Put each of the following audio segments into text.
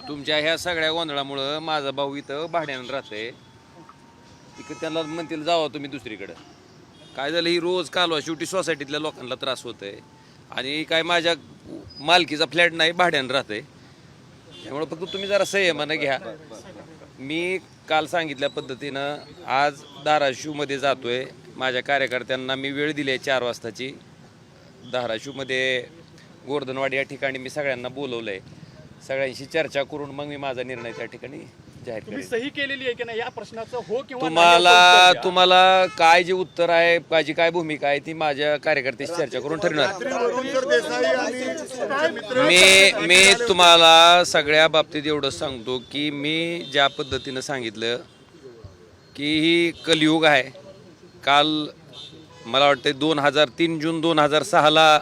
तुमच्या ह्या सगळ्या गोंधळामुळं माझा भाऊ इथं भाड्यानं राहतंय. तिकडे त्यांना म्हणतील जावा तुम्ही दुसरीकडे. काय झालं, ही रोज कालवा शेवटी सोसायटीतल्या लोकांना त्रास होतोय आणि काय माझ्या मालकीचा फ्लॅट नाही, भाड्यानं राहतंय. त्यामुळे फक्त तुम्ही जरा संयमानं घ्या. मी काल सांगितल्या पद्धतीनं आज धाराशिवमध्ये जातोय. माझ्या कार्यकर्त्यांना मी वेळ दिली आहे 4 वाजताची. धाराशिवमध्ये गोर्धनवाडी या ठिकाणी मी सगळ्यांना बोलवलं आहे. सगळ्यांशी चर्चा करून मग मी माझा निर्णय त्या ठिकाणी जाहीर करेन. सही केलेली आहे की नाही या प्रश्नाचं हो किंवा तुम्हाला काय जे उत्तर आहे, माझी काय भूमिका आहे ती माझ्या कार्यकर्त्याशी चर्चा करून ठरवणार. मी तुम्हाला सगळ्या बाबतीत एवढंच सांगतो की मी ज्या पद्धतीनं सांगितलं की ही कलियुग आहे. काल मला वाटतं 2003 जून 2006ला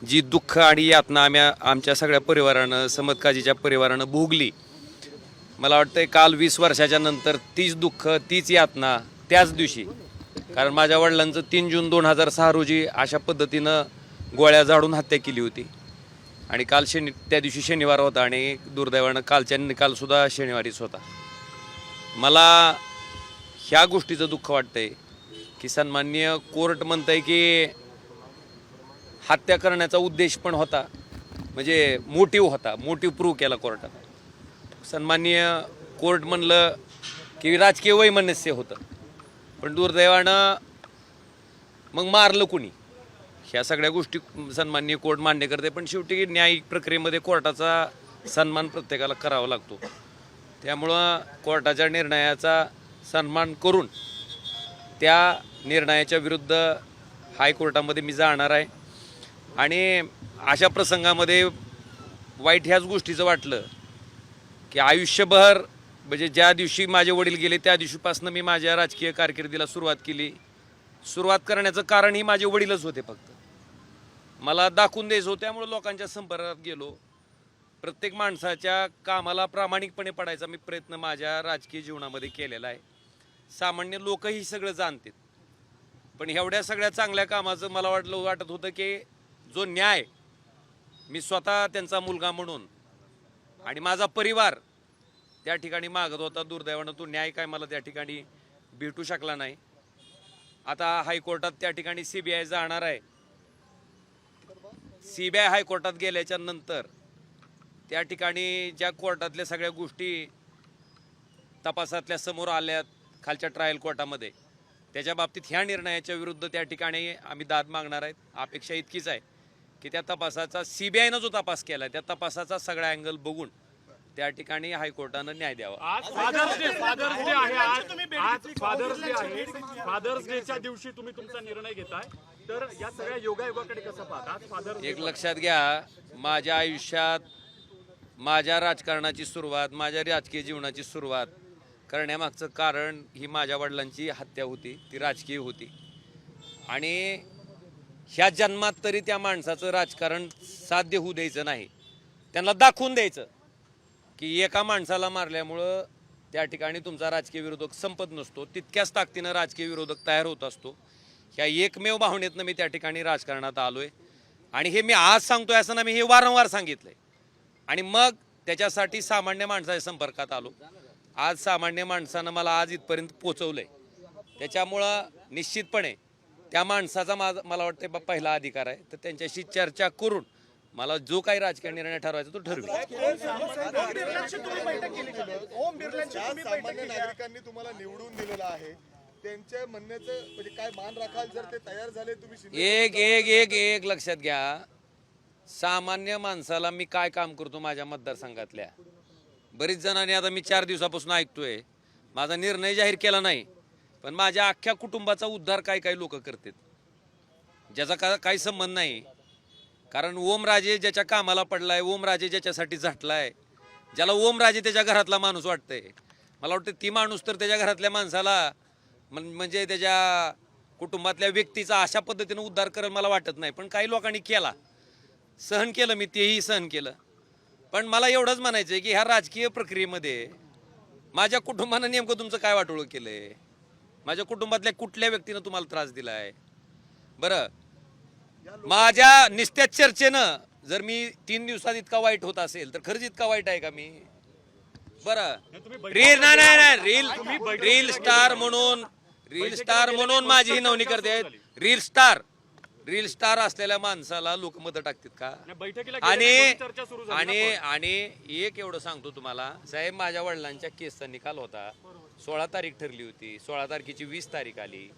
जी दुःख आणि यातना आमच्या सगळ्या परिवारानं, समतकाजीच्या परिवारानं भोगली, मला वाटतं काल 20 वर्षाच्या नंतर तीच दुःख, तीच यातना त्याच दिवशी. कारण माझ्या वडिलांचं 3 जून 2006 रोजी अशा पद्धतीनं गोळ्या झाडून हत्या केली होती आणि काल त्या दिवशी शनिवार होता आणि दुर्दैवानं कालच्या निकालसुद्धा शनिवारीच होता. मला ह्या गोष्टीचं दुःख वाटतंय की सन्माननीय कोर्ट म्हणतंय की हत्या करण्याचा उद्देश पण होता, म्हणजे मोटिव्ह प्रूव्ह केला कोर्टात. सन्माननीय कोर्ट म्हणलं की राजकीय वैमनस्य होतं, पण दुर्दैवानं मग मारलं कुणी, ह्या सगळ्या गोष्टी सन्माननीय कोर्ट मान्य करते. पण शेवटी न्यायिक प्रक्रियेमध्ये कोर्टाचा सन्मान प्रत्येकाला करावा लागतो. त्यामुळं कोर्टाच्या निर्णयाचा सन्मान करून त्या निर्णयाच्या विरुद्ध हायकोर्टामध्ये मी जाणार आहे. आणि अशा प्रसंगामध्ये वाईट ह्याच गोष्टीचं वाटलं की आयुष्यभर, म्हणजे ज्या दिवशी माझे वडील गेले त्या दिवशीपासून मी माझ्या राजकीय कारकिर्दीला सुरुवात केली. सुरुवात करण्याचं कारण ही माझे वडीलच होते. फक्त मला दाखवून द्यायचं होतं, त्यामुळे लोकांच्या संपर्कात गेलो. प्रत्येक माणसाच्या कामाला प्रामाणिकपणे पडायचा मी प्रयत्न माझ्या राजकीय जीवनामध्ये केलेला आहे. सामान्य लोकही सगळं जाणतात, पण एवढ्या सगळ्या चांगल्या कामाचं मला वाटत होतं की जो न्याय मी स्वतः त्यांचा मुलगा म्हणून आणि माझा परिवार त्या ठिकाणी मागत होता, दुर्दैवानं तो न्याय काय मला त्या ठिकाणी भेटू शकला नाही. आता हायकोर्टात त्या ठिकाणी CBI जाणार आहे. CBI हायकोर्टात गेल्याच्या नंतर त्या ठिकाणी ज्या कोर्टातल्या सगळ्या गोष्टी तपासातल्या समोर आल्यात खालच्या ट्रायल कोर्टामध्ये, त्याच्या बाबतीत ह्या निर्णयाच्या विरुद्ध त्या ठिकाणी आम्ही दाद मागणार आहेत. अपेक्षा इतकीच आहे की त्या तपासाचा CBIनं जो तपास केला त्या तपासाचा सगळा अँगल बघून त्या ठिकाणी हायकोर्टानं न्याय द्यावा. आज फादर्स डे आहे. आज फादर्स डेच्या दिवशी तुम्ही तुमचा निर्णय घेताय, तर या सगळ्या योगायोगाकडे कसं पाहता? आज फादर्स एक लक्षात घ्या, माझ्या आयुष्यात माझ्या राजकारणाची सुरुवात, माझ्या राजकीय जीवनाची सुरुवात करण्यामागचं कारण ही माझ्या वडिलांची हत्या होती, ती राजकीय होती. आणि ह्या जन्मात तरी त्या माणसाचं राजकारण साध्य होऊ द्यायचं नाही. त्यांना दाखवून द्यायचं की एका माणसाला मारल्यामुळं त्या ठिकाणी तुमचा राजकीय विरोधक संपत नसतो, तितक्याच ताकदीनं राजकीय विरोधक तयार होत असतो. ह्या एकमेव भावनेतनं मी त्या ठिकाणी राजकारणात आलोय. आणि हे मी आज सांगतोय असं ना, मी हे वारंवार सांगितलंय. आणि मग त्याच्यासाठी सामान्य माणसाच्या संपर्कात आलो. आज सामान्य माणसानं मला आज इथपर्यंत पोचवलंय. त्याच्यामुळं निश्चितपणे त्या माणसाचा मला वाटतं पहिला अधिकार आहे, तर त्यांच्याशी चर्चा करून मला जो काही राजकीय निर्णय ठरवायचा तो ठरवेल. सामान्य नागरिकांनी तुम्हाला निवडून दिलेलं आहे, त्यांच्या म्हणण्याचं म्हणजे काय मान राखाल जर ते तयार झाले तुम्ही? एक लक्षात घ्या, सामान्य माणसाला मी काय काम करतो माझ्या मतदारसंघातल्या बरीच जणांनी, आता मी 4 दिवसापासून ऐकतोय, माझा निर्णय जाहीर केला नाही, पण माझ्या अख्ख्या कुटुंबाचा उद्धार काही लोक करतात ज्याचा काही संबंध नाही. कारण ओमराजे ज्याच्या कामाला पडलाय, ओमराजे ज्याच्यासाठी झटलाय, ज्याला ओमराजे त्याच्या घरातला माणूस वाटतंय, मला वाटतं ती माणूस तर त्याच्या घरातल्या माणसाला म्हणजे त्याच्या कुटुंबातल्या व्यक्तीचा अशा पद्धतीनं उद्धार करेल मला वाटत नाही. पण काही लोकांनी केला, सहन केलं, मी तेही सहन केलं. पण मला एवढंच म्हणायचं आहे की ह्या राजकीय प्रक्रियेमध्ये माझ्या कुटुंबानं नेमकं तुमचं काय वाटोळं केलंय? माझ्या कुटुंबातल्या कुठल्या व्यक्तीनं तुम्हाला त्रास दिलाय? बरं, माझ्या निस्त्या चर्चेनं जर मी 3 दिवसात इतका वाईट होत असेल तर खरंच इतका वाईट आहे का मी? बरं रील स्टार म्हणून माझी हिनवणी करते. रील स्टार असलेल्या माणसाला लोक मत टाकतात का? बैठकीला आणि गेल्यानंतर चर्चा सुरू झाली ना आणि आणि एक एवढं सांगतो तुम्हाला साहेब, माझ्या वडिलांच्या केसचा निकाल होता. 16 तारीख ठरली होती. 16 तारखेची 20 तारीख आली.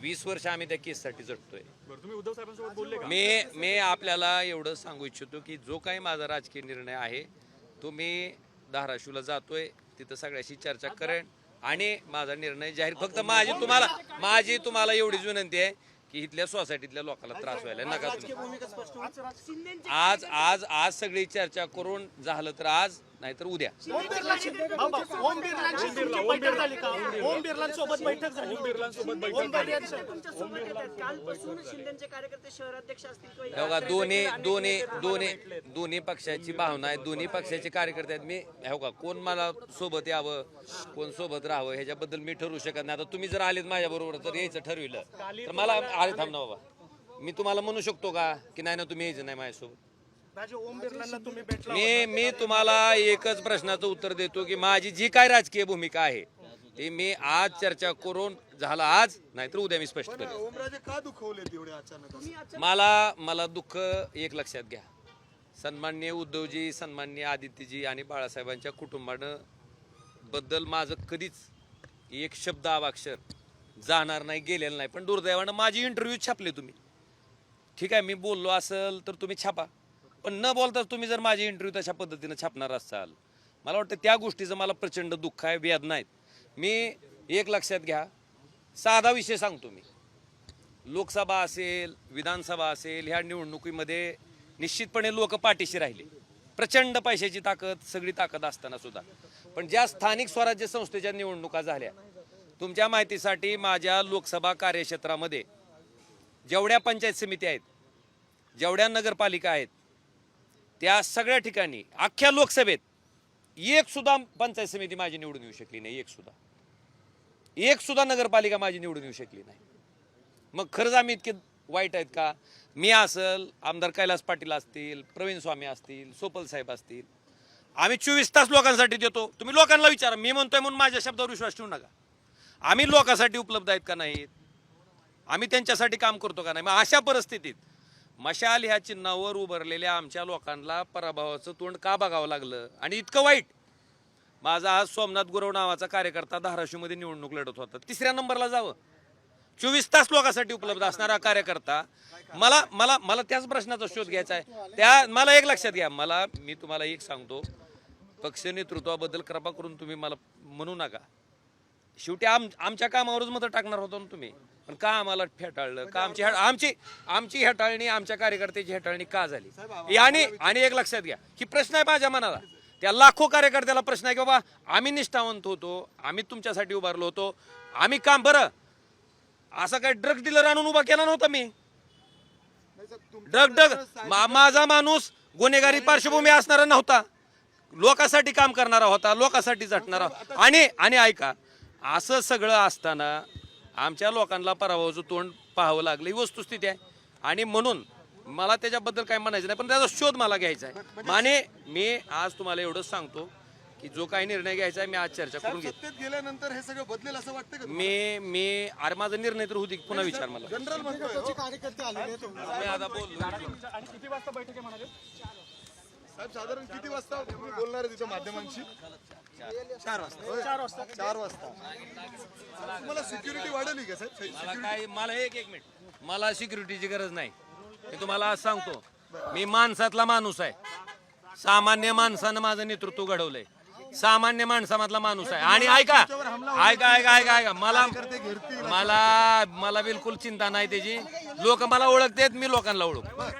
20 वर्ष आम्ही त्या केससाठी झटतोय. बरं, तुम्ही उद्धव साहेबांसोबत बोलले का? मी आपल्याला एवढं सांगू इच्छितो की जो काही माझा राजकीय निर्णय आहे तो मी धाराशिवला जातोय, तिथं सगळ्याशी चर्चा करेन आणि माझा निर्णय जाहीर. फक्त माझी तुम्हाला एवढीच विनंती आहे की इथल्या सोसायटीतल्या लोकांना त्रास व्हायला नका तुम्ही. आज सगळी चर्चा करून झालं तर आज, नाहीतर उद्या. ओम बिर्लांसोबत बैठक झाली. कालपासून शिंदेचे कार्यकर्ते शहराध्यक्ष असतील किंवा हे बघा, दोन्ही पक्षाची भावना आहे. दोन्ही पक्षाचे कार्यकर्ते आहेत. मी हे बघा, कोण मला सोबत यावं, कोण सोबत राहावं ह्याच्याबद्दल मी ठरवू शकत नाही. आता तुम्ही जर आलेत माझ्या बरोबर तर यायचं ठरविलं तर मला आले थांब ना बाबा, मी तुम्हाला म्हणू शकतो का की नाही ना तुम्ही यायचं नाही माझ्यासोबत? ओम बिर्लांना तुम्ही भेटला. मी तुम्हाला एकच प्रश्नाचं उत्तर देतो की माझी जी काय राजकीय भूमिका आहे ती मी आज चर्चा करून झाला आज, नाहीतर उद्या मी स्पष्ट करेन. ओमराजे का दुखवले तेवढे अचानक असं? मला दुःख एक लक्षात घ्या. सन्माननीय उद्धवजी, सन्माननीय आदित्यजी आणि बाळासाहेबांच्या कुटुंबानं बद्दल माझं कधीच एक शब्द अवाक्षर जाणार नाही, गेलेलं नाही. पण दुर्दैवानं माझी इंटरव्ह्यू छापले तुम्ही. ठीक आहे, मी बोललो असेल तर तुम्ही छापा, पण न बोलता तुम्ही जर माझी इंटरव्ह्यू तशा पद्धतीनं छापणार असाल, मला वाटतं त्या गोष्टीचं मला प्रचंड दुःख आहे, वेदना आहेत. मी एक लक्षात घ्या, साधा विषय सांगतो मी. लोकसभा असेल, विधानसभा असेल, ह्या निवडणुकीमध्ये निश्चितपणे लोक पाठीशी राहिले. प्रचंड पैशाची ताकद, सगळी ताकद असताना सुद्धा. पण ज्या स्थानिक स्वराज्य संस्थेच्या निवडणुका झाल्या, तुमच्या माहितीसाठी माझ्या लोकसभा कार्यक्षेत्रामध्ये जेवढ्या पंचायत समिती आहेत, जेवढ्या नगरपालिका आहेत, त्या सगळ्या ठिकाणी अख्ख्या लोकसभेत एक सुद्धा पंचायत समिती माझी निवडून येऊ शकली नाही. एक सुद्धा नगरपालिका माझी निवडून येऊ शकली नाही. मग खरंच आम्ही इतके वाईट आहेत का? मी असेल, आमदार कैलास पाटील असतील, प्रवीण स्वामी असतील, सोपल साहेब असतील, आम्ही 24 तास लोकांसाठी देतो. तुम्ही लोकांना विचारा, मी म्हणतोय म्हणून माझ्या शब्दावर विश्वास ठेवू नका. आम्ही लोकांसाठी उपलब्ध आहेत का नाहीत? आम्ही त्यांच्यासाठी काम करतो का नाही? मग अशा परिस्थितीत मशाल ह्या चिन्हावर उभारलेल्या आमच्या लोकांना पराभवाचं तोंड का बघावं लागलं? आणि इतकं वाईट, माझा आज सोमनाथ गुरव नावाचा कार्यकर्ता धाराशिवमध्ये निवडणूक लढत होता. 3ऱ्या नंबरला जावं, 24 तास लोकांसाठी उपलब्ध असणारा कार्यकर्ता. मला त्याच प्रश्नाचा शोध घ्यायचा आहे. मला एक लक्षात घ्या, मी तुम्हाला एक सांगतो, पक्ष नेतृत्वाबद्दल कृपा करून तुम्ही मला म्हणू नका. शेवटी आमच्या कामावरच मतं टाकणार होतो ना तुम्ही, पण का आम्हाला फेटाळलं? का आमची हेटाळणी, आमच्या कार्यकर्त्याची हेटाळणी का झाली? आणि एक लक्षात घ्या, ही प्रश्न आहे माझ्या मनाला. त्या लाखो कार्यकर्त्याला प्रश्न आहे की बाबा, आम्ही निष्ठावंत होतो, आम्ही तुमच्यासाठी उभारलो होतो, आम्ही काम. बरं, असा काय ड्रग डीलर आणून उभा केला नव्हता मी. माझा माणूस गुन्हेगारी पार्श्वभूमी असणारा नव्हता, लोकांसाठी काम करणारा होता, लोकांसाठी झटणारा. आणि ऐका, असं सगळं असताना आमच्या लोकांना पराभवाचं तोंड पाहावं लागलं, ही वस्तुस्थिती आहे. आणि म्हणून मला त्याच्याबद्दल काय म्हणायचं नाही, पण त्याचा शोध मला घ्यायचा आहे. आणि मी आज तुम्हाला एवढंच सांगतो की जो काही निर्णय घ्यायचा आहे मी आज चर्चा करून घेतो. सत्तेत गेल्यानंतर हे सगळं बदलेल असं वाटतं का? मी अरे माझा निर्णय तर होती, पुन्हा विचार मला. जनरल म्हणतोय कार्यकर्ते आलेले आहेत. मी आता बोललो. आणि किती वाजता बैठक आहे म्हणाले? साहेब, साधारण किती वाजता तुम्ही बोलणार आहे तिथं माध्यमांशी? 4 वाजता. 4 वाजता. तुम्हाला सिक्युरिटी वाढली का साहेब? मला एक मिनिट, मला सिक्युरिटीची गरज नाही. मी तुम्हाला आज सांगतो, मी माणसातला माणूस आहे. सामान्य माणसानं माझं नेतृत्व घडवलंय, सामान्य माणसामधला माणूस आहे. आणि ऐका, मला बिलकुल चिंता नाही त्याची. लोक मला ओळखतात, मी लोकांना ओळखतो.